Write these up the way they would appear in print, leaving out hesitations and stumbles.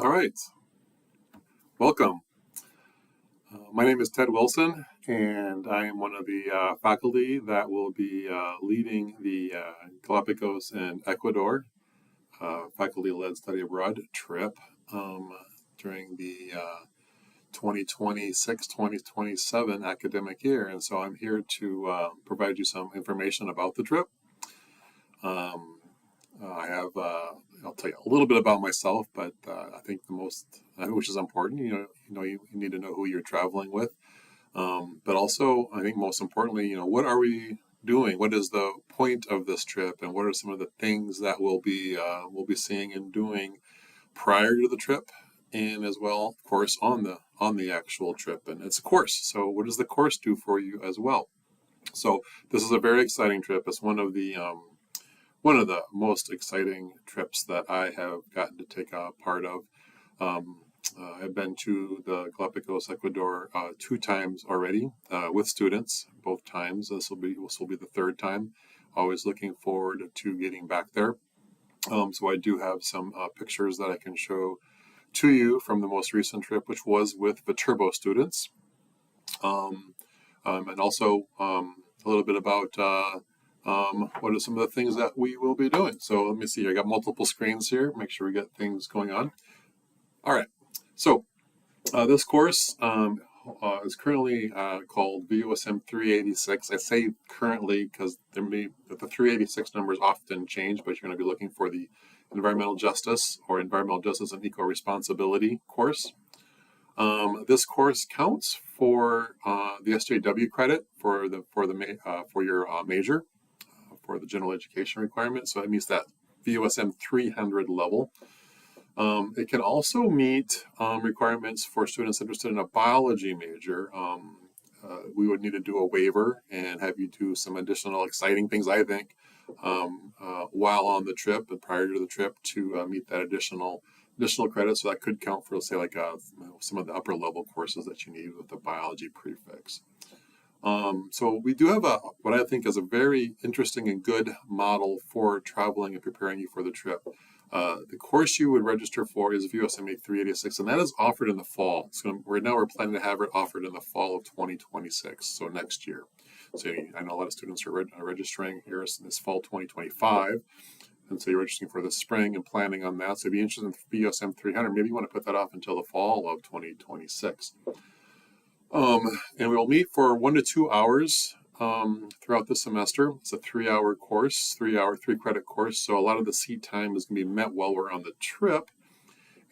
All right, welcome. My name is Ted Wilson, and I am one of the faculty that will be leading the Galapagos and Ecuador faculty-led study abroad trip during the 2026-2027 academic year. And so I'm here to provide you some information about the trip. I'll tell you a little bit about myself, but I think the most, which is important, you need to know who you're traveling with. But also, I think most importantly, what are we doing? What is the point of this trip, and what are some of the things that we'll be seeing and doing prior to the trip, and as well, of course, on the actual trip. And it's a course. So, what does the course do for you as well? So, this is a very exciting trip. It's one of the most exciting trips that I have gotten to take a part of. I've been to the Galapagos, Ecuador 2 times already with students, both times. This will be the 3rd time. Always looking forward to getting back there. So I do have some pictures that I can show to you from the most recent trip, which was with Viterbo students. And also a little bit about what are some of the things that we will be doing. So let me see, I got multiple screens here, make sure we get things going on. All right, so this course is currently called VOSM 386. I say currently because the 386 numbers often change, but you're going to be looking for the Environmental Justice or Environmental Justice and Eco-Responsibility course. This course counts for the SJW credit for your major, for the general education requirement. So it meets that VOSM 300 level. It can also meet requirements for students interested in a biology major. We would need to do a waiver and have you do some additional exciting things, I think, while on the trip and prior to the trip to meet that additional credit. So that could count for, say, like some of the upper level courses that you need with the biology prefix. So we do have what I think is a very interesting and good model for traveling and preparing you for the trip. The course you would register for is VOSM 386, and that is offered in the fall. So right now we're planning to have it offered in the fall of 2026, so next year. So I know a lot of students are registering here in this fall 2025, and so you're registering for the spring and planning on that. So if you're interested in VOSM 300, maybe you want to put that off until the fall of 2026. And we'll meet for 1 to 2 hours throughout the semester. It's a 3-hour course, 3-credit course. So a lot of the seat time is going to be met while we're on the trip.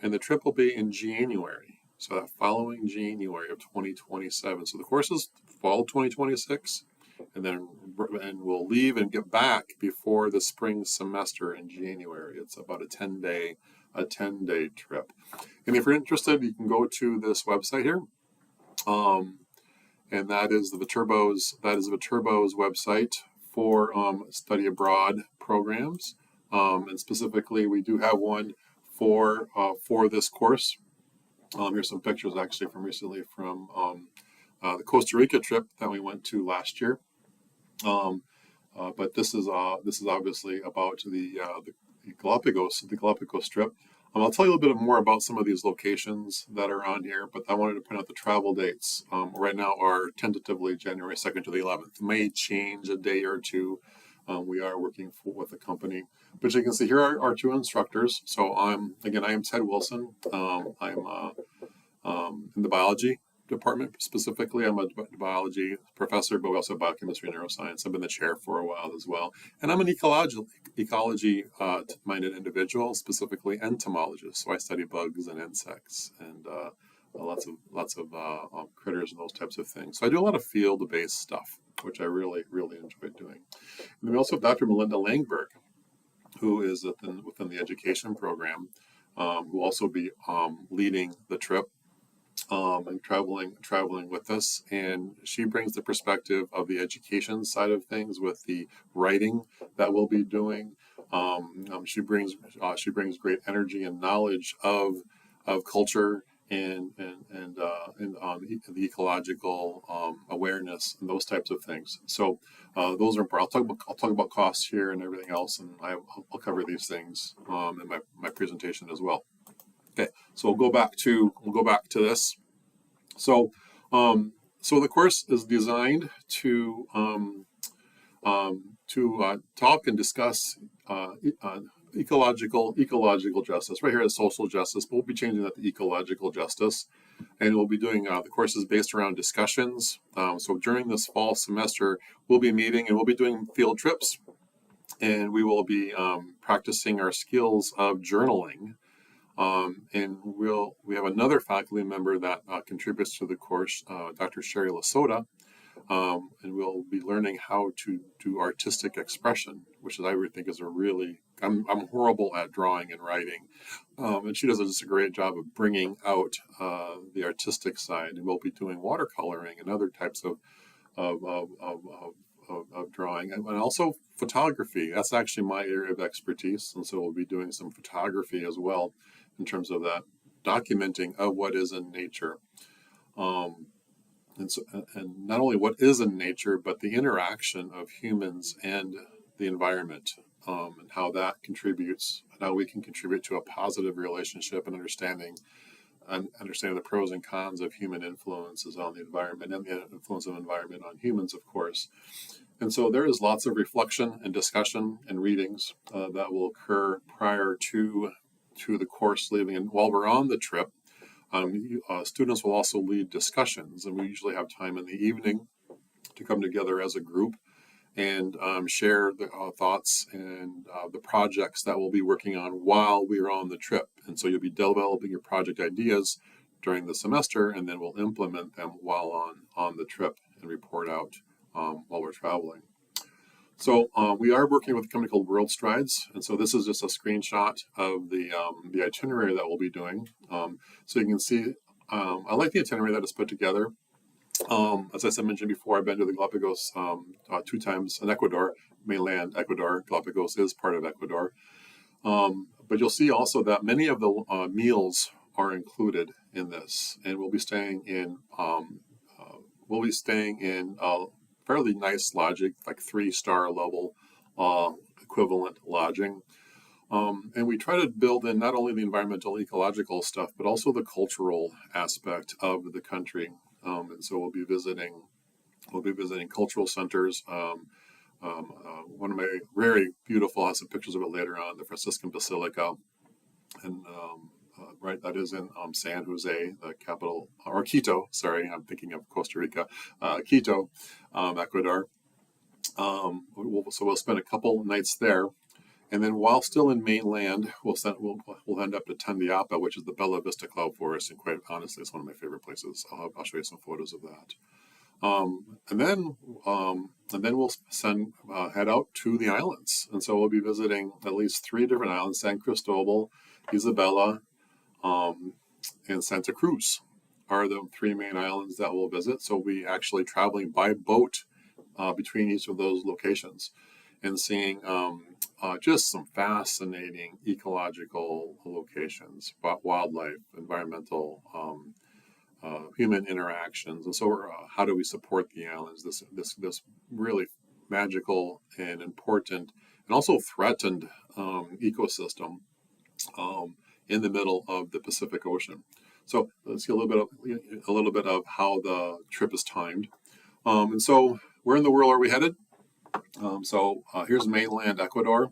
And the trip will be in January. So that following January of 2027. So the course is fall of 2026. And we'll leave and get back before the spring semester in January. It's about a 10-day trip. And if you're interested, you can go to this website here. And that is Viterbo's website for study abroad programs. And specifically, we do have one for this course. Here's some pictures actually from recently from the Costa Rica trip that we went to last year. But this is obviously about the Galapagos trip. I'll tell you a little bit more about some of these locations that are on here, but I wanted to point out the travel dates. Right now are tentatively January 2nd to the 11th. It may change a day or two. We are working with a company. But you can see here are our 2 instructors. So I am Ted Wilson. I'm in the biology department specifically. I'm a biology professor, but we also have biochemistry and neuroscience. I've been the chair for a while as well. And I'm an ecology-minded individual, specifically entomologist. So I study bugs and insects and lots of critters and those types of things. So I do a lot of field-based stuff, which I really, really enjoy doing. And then we also have Dr. Melinda Langberg, who is within the education program, who will also be leading the trip. And traveling with us, and she brings the perspective of the education side of things with the writing that we'll be doing. She brings great energy and knowledge of culture and the ecological awareness and those types of things. So those are important. I'll talk about costs here and everything else, and I'll cover these things in my presentation as well. Okay, so we'll go back to this. So, so the course is designed to talk and discuss ecological justice. Right here is social justice, but we'll be changing that to ecological justice, and we'll be doing the course is based around discussions. So during this fall semester, we'll be meeting and we'll be doing field trips, and we will be practicing our skills of journaling. And we have another faculty member that contributes to the course, Dr. Sherry Lasota, and we'll be learning how to do artistic expression, which I would think is I'm horrible at drawing and writing, and she does just a great job of bringing out the artistic side. And we'll be doing watercoloring and other types of drawing, and also photography. That's actually my area of expertise, and so we'll be doing some photography as well in terms of that documenting of what is in nature. And not only what is in nature, but the interaction of humans and the environment, and how that contributes, and how we can contribute to a positive relationship and understanding the pros and cons of human influences on the environment and the influence of environment on humans, of course. And so there is lots of reflection and discussion and readings that will occur prior to the course leaving. And while we're on the trip, students will also lead discussions, and we usually have time in the evening to come together as a group and share the thoughts and the projects that we'll be working on while we're on the trip. And so you'll be developing your project ideas during the semester, and then we'll implement them while on the trip and report out while we're traveling. So we are working with a company called World Strides, and so this is just a screenshot of the itinerary that we'll be doing. So you can see, I like the itinerary that is put together. As I mentioned before, I've been to the Galapagos 2 times in Ecuador, mainland Ecuador. Galapagos is part of Ecuador. But you'll see also that many of the meals are included in this, and we'll be staying in fairly nice lodging, like 3-star level equivalent lodging. And we try to build in not only the environmental ecological stuff, but also the cultural aspect of the country. And so we'll be visiting cultural centers. One of my very beautiful, I'll have some pictures of it later on, the Franciscan Basilica. And right, that is in San Jose, the capital, or Quito, sorry, I'm thinking of Costa Rica, Quito, Ecuador. So we'll spend a couple nights there. And then while still in mainland, we'll end up to Tandiapa, which is the Bella Vista Cloud Forest, and quite honestly, it's one of my favorite places. I'll show you some photos of that. And then we'll head out to the islands. And so we'll be visiting at least 3 different islands: San Cristobal, Isabela, and Santa Cruz are the 3 main islands that we'll visit. So we'll be actually traveling by boat between each of those locations and seeing just some fascinating ecological locations, wildlife, environmental, human interactions. And so how do we support the islands, this really magical and important and also threatened ecosystem in the middle of the Pacific Ocean. So let's see a little bit of how the trip is timed. And so where in the world are we headed? So here's mainland Ecuador,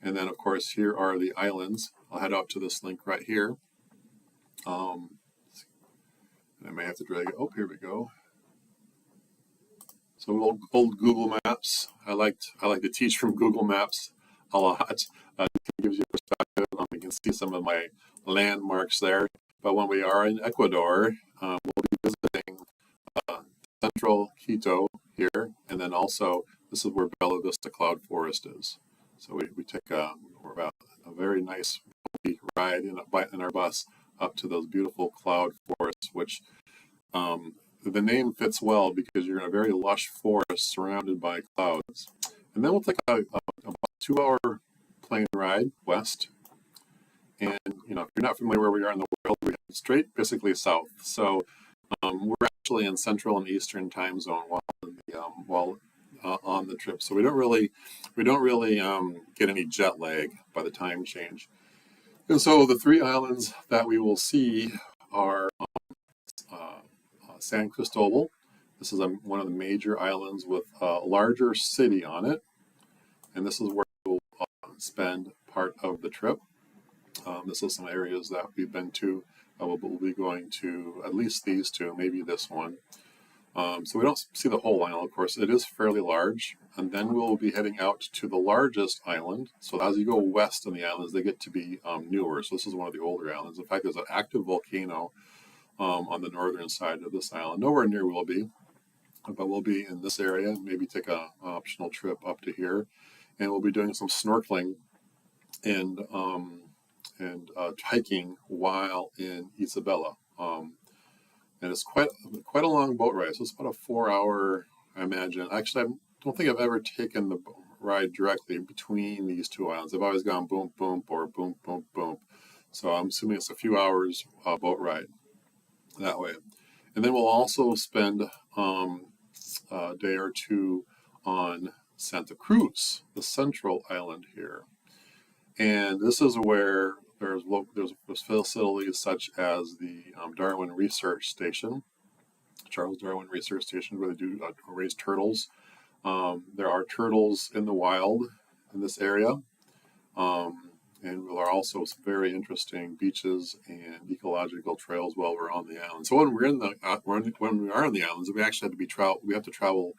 and then of course here are the islands. I'll head out to this link right here. I may have to drag it. Oh, here we go. So old Google Maps. I like to teach from Google Maps a lot. It gives you perspective. You can see some of my landmarks there. But when we are in Ecuador, we'll be visiting central Quito here, and then also this is where Bella Vista Cloud Forest is. So we take a very nice ride in our bus up to those beautiful cloud forests, which the name fits well because you're in a very lush forest surrounded by clouds. And then we'll take a 2-hour plane ride west. And if you're not familiar where we are in the world, we head straight basically south. So we're actually in Central and Eastern time zone while on the trip. So we don't really get any jet lag by the time change. And so the three islands that we will see are San Cristobal. This is one of the major islands with a larger city on it. And this is where we'll spend part of the trip. This is some areas that we've been to. We'll be going to at least these two, maybe this one. So we don't see the whole island, of course. It is fairly large. And then we'll be heading out to the largest island. So as you go west on the islands, they get to be newer. So this is one of the older islands. In fact, there's an active volcano on the northern side of this island. Nowhere near we'll be, but we'll be in this area. Maybe take an optional trip up to here. And we'll be doing some snorkeling and hiking while in Isabela. And it's quite a long boat ride. So it's about a 4-hour, I imagine. Actually, I don't think I've ever taken the ride directly between these two islands. I've always gone boom, boom, or boom, boom, boom. So I'm assuming it's a few hours boat ride that way. And then we'll also spend a day or two on Santa Cruz, the central island here. And this is where there's facilities such as the Darwin Research Station, Charles Darwin Research Station, where they do raise turtles. There are turtles in the wild in this area. And there are also some very interesting beaches and ecological trails while we're on the island. So when we're in the when we are on the islands, we actually have to travel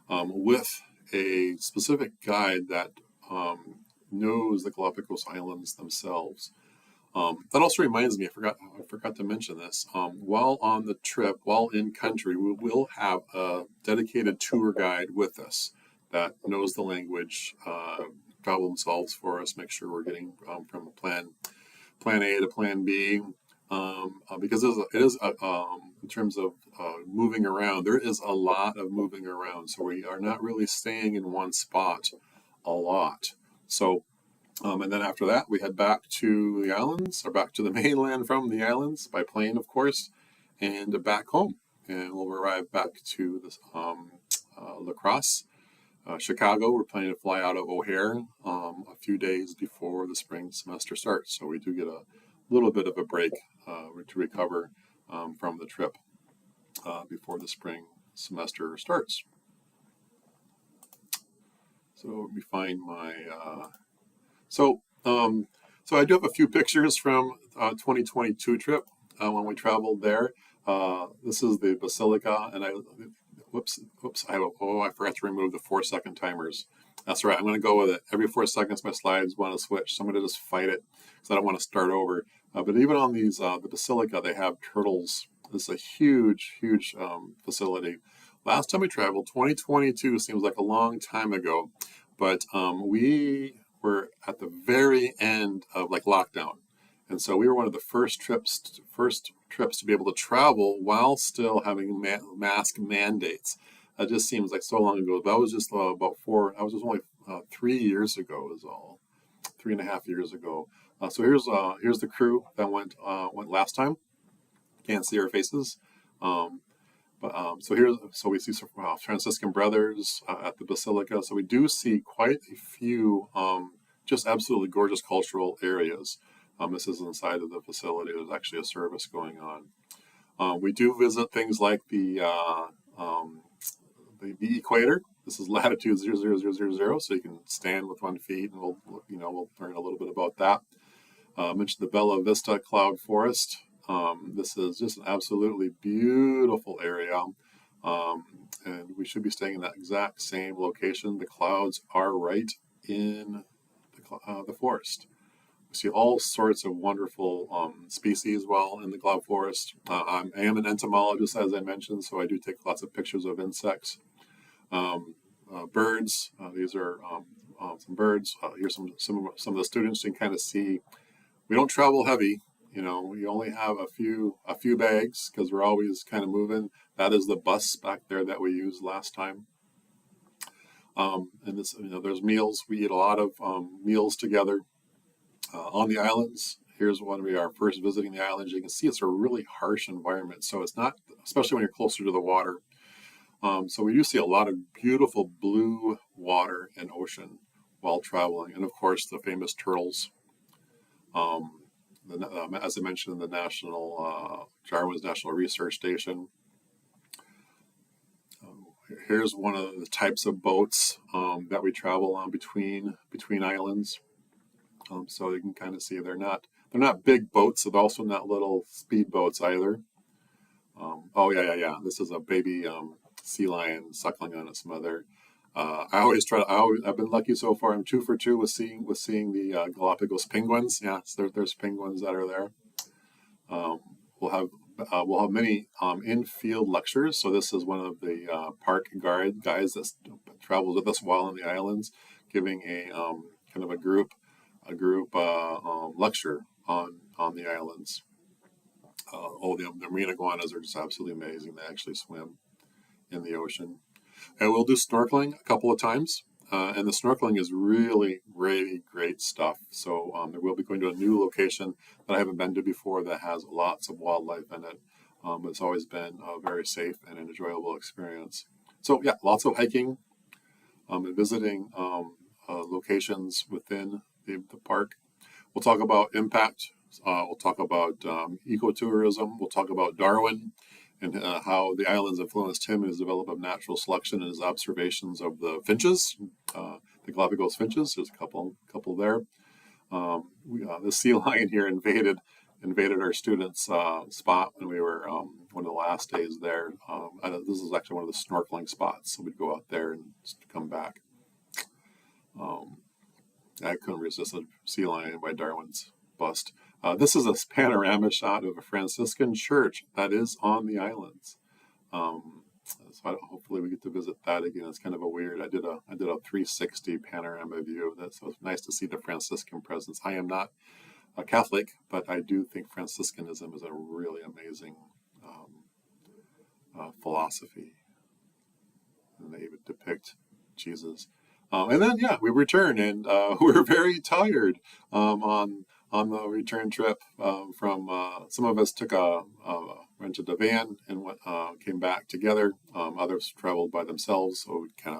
with a specific guide that knows the Galapagos Islands themselves. That also reminds me, I forgot to mention this. While on the trip, while in country, we will have a dedicated tour guide with us that knows the language, problem solves for us, make sure we're getting from plan A to plan B. Because it is in terms of moving around, there is a lot of moving around. So we are not really staying in one spot a lot. So, and then after that, we head back to the islands, or back to the mainland from the islands by plane, of course, and back home. And we'll arrive back to this La Crosse, Chicago. We're planning to fly out of O'Hare a few days before the spring semester starts. So we do get a little bit of a break to recover from the trip before the spring semester starts. So let me find my, so I do have a few pictures from 2022 trip when we traveled there. This is the Basilica, and I forgot to remove the 4-second timers. That's right, I'm going to go with it. Every 4 seconds, my slides want to switch. So I'm going to just fight it because I don't want to start over. But even on these, the Basilica, they have turtles. This is a huge, huge facility. Last time we traveled, 2022 seems like a long time ago, but we were at the very end of like lockdown. And so we were one of the first trips to be able to travel while still having mask mandates. That just seems like so long ago. That was just only 3 years ago is all, 3.5 years ago. So here's the crew that went last time. Can't see our faces. So we see some Franciscan brothers at the Basilica. So we do see quite a few just absolutely gorgeous cultural areas. This is inside of the facility. There's actually a service going on. We do visit things like the equator. This is latitude 00000, so you can stand with 1 foot, and we'll learn a little bit about that. I mentioned the Bella Vista Cloud Forest. This is just an absolutely beautiful area, and we should be staying in that exact same location. The clouds are right in the forest. We see all sorts of wonderful species while in the cloud forest. I am an entomologist, as I mentioned, so I do take lots of pictures of insects. Birds, these are some birds. Here's some of the students. You can kind of see we don't travel heavy. We only have a few bags because we're always kind of moving. That is the bus back there that we used last time. And this, there's meals. We eat a lot of meals together on the islands. Here's when we are first visiting the islands. You can see it's a really harsh environment, so it's not, especially when you're closer to the water. So we do see a lot of beautiful blue water and ocean while traveling, and of course the famous turtles. as I mentioned, the Darwin's National Research Station. Here's one of the types of boats that we travel on between islands. So you can kind of see they're not big boats. They're also not little speed boats either. Oh yeah. This is a baby sea lion suckling on its mother. I've been lucky so far. I'm 2 for 2 with seeing the Galapagos penguins. Yeah, there's penguins that are there. We'll have many in-field lectures. So this is one of the park guys that travels with us while on the islands, giving a kind of a group lecture on the islands. The marine iguanas are just absolutely amazing. They actually swim in the ocean. And we'll do snorkeling a couple of times. And the snorkeling is really, really great stuff. So we'll be going to a new location that I haven't been to before that has lots of wildlife in it. It's always been a very safe and enjoyable experience. So yeah, lots of hiking and visiting locations within the park. We'll talk about impact. We'll talk about ecotourism. We'll talk about Darwin and how the islands influenced him in his development of natural selection and his observations of the finches, the Galapagos finches. There's a couple there. The sea lion here invaded our students' spot when we were one of the last days there. This is actually one of the snorkeling spots, so we'd go out there and come back. I couldn't resist a sea lion by Darwin's bust. This is a panorama shot of a Franciscan church that is on the islands. So hopefully we get to visit that again. It's kind of a weird. I did a 360 panorama view of that, so it's nice to see the Franciscan presence. I am not a Catholic, but I do think Franciscanism is a really amazing philosophy, and they even depict Jesus. And then we return, and we're very tired on the return trip from some of us rented a van and came back together. Others traveled by themselves, so we kind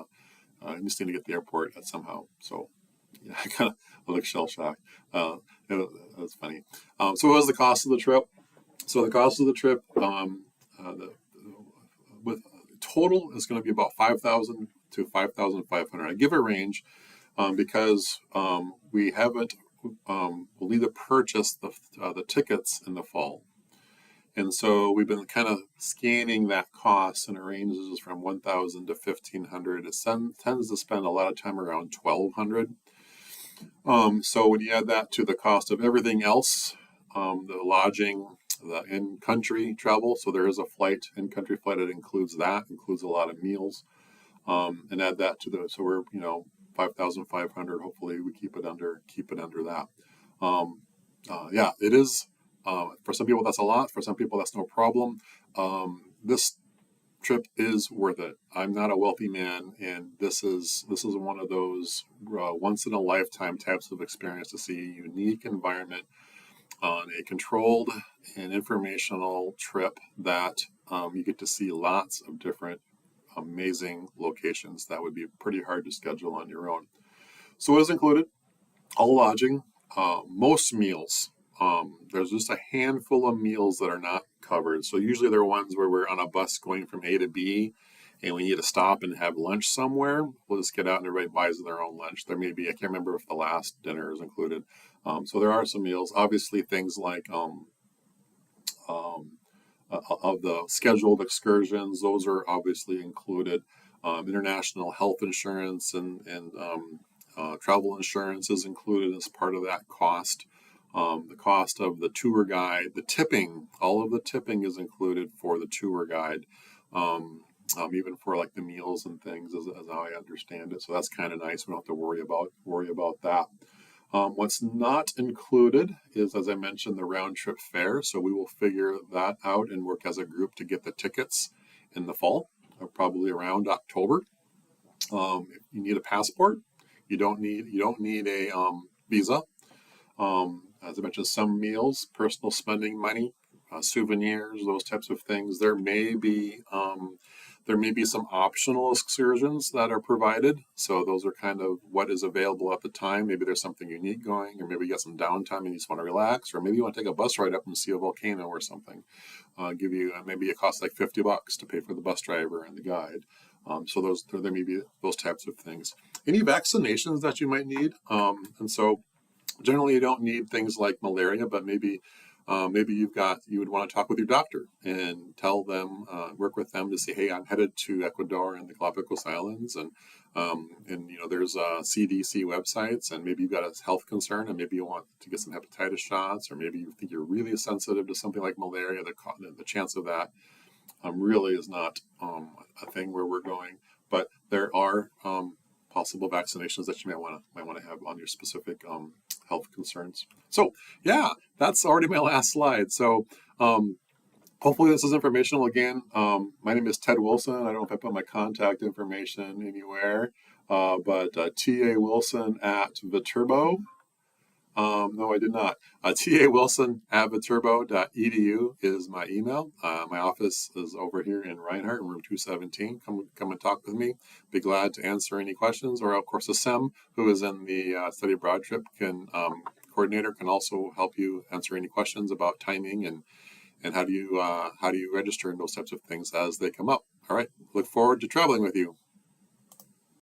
of just need to get to the airport somehow. So yeah, I kind of look shell shocked. It was funny. So what was the cost of the trip? So the cost of the trip with total is going to be about $5,000 to $5,500. I give a range because we haven't. We'll need to purchase the tickets in the fall, and so we've been kind of scanning that cost, and it ranges from $1,000 to $1,500. It tends to spend a lot of time around $1,200. So when you add that to the cost of everything else, the lodging, the in-country travel, so there is a in-country flight. It includes a lot of meals, and add that to so we're 5,500. Hopefully we keep it under that. It is for some people that's a lot. For some people that's no problem. This trip is worth it. I'm not a wealthy man, and this is one of those once in a lifetime types of experience to see a unique environment on a controlled and informational trip that you get to see lots of different amazing locations that would be pretty hard to schedule on your own. So what is included? All lodging, most meals. There's just a handful of meals that are not covered. So usually there are ones where we're on a bus going from A to B and we need to stop and have lunch somewhere. We'll just get out and everybody buys their own lunch. There may be, I can't remember if the last dinner is included. So there are some meals. Obviously things like of the scheduled excursions, those are obviously included. International health insurance and travel insurance is included as part of that cost. The cost of the tour guide, the tipping, all of the tipping is included for the tour guide, even for like the meals and things, as how I understand it. So that's kind of nice. We don't have to worry about that. What's not included is, as I mentioned, the round trip fare. So we will figure that out and work as a group to get the tickets in the fall, probably around October. If you need a passport, you don't need a visa. As I mentioned, some meals, personal spending money, souvenirs, those types of things. There may be There may be some optional excursions that are provided. So those are kind of what is available at the time. Maybe there's something unique going, or maybe you got some downtime and you just want to relax, or maybe you want to take a bus ride up and see a volcano or something. Give you maybe it costs like $50 to pay for the bus driver and the guide. So there may be those types of things. Any vaccinations that you might need, and so generally you don't need things like malaria, but maybe you would want to talk with your doctor and tell them, work with them to say, hey, I'm headed to Ecuador and the Galapagos Islands, and there's CDC websites, and maybe you've got a health concern, and maybe you want to get some hepatitis shots, or maybe you think you're really sensitive to something like malaria. The chance of that really is not a thing where we're going, but there are possible vaccinations that you might want to have on your specific health concerns. So yeah, that's already my last slide. So hopefully this is informational. Again, my name is Ted Wilson. I don't know if I put my contact information anywhere, but T.A. Wilson at Viterbo. No, I did not. T.A. Wilson at viterbo.edu is my email. My office is over here in Reinhardt, room 217. Come and talk with me. Be glad to answer any questions. Or, of course, Sem, who is in the study abroad trip coordinator, can also help you answer any questions about timing and how do you register and those types of things as they come up. All right. Look forward to traveling with you.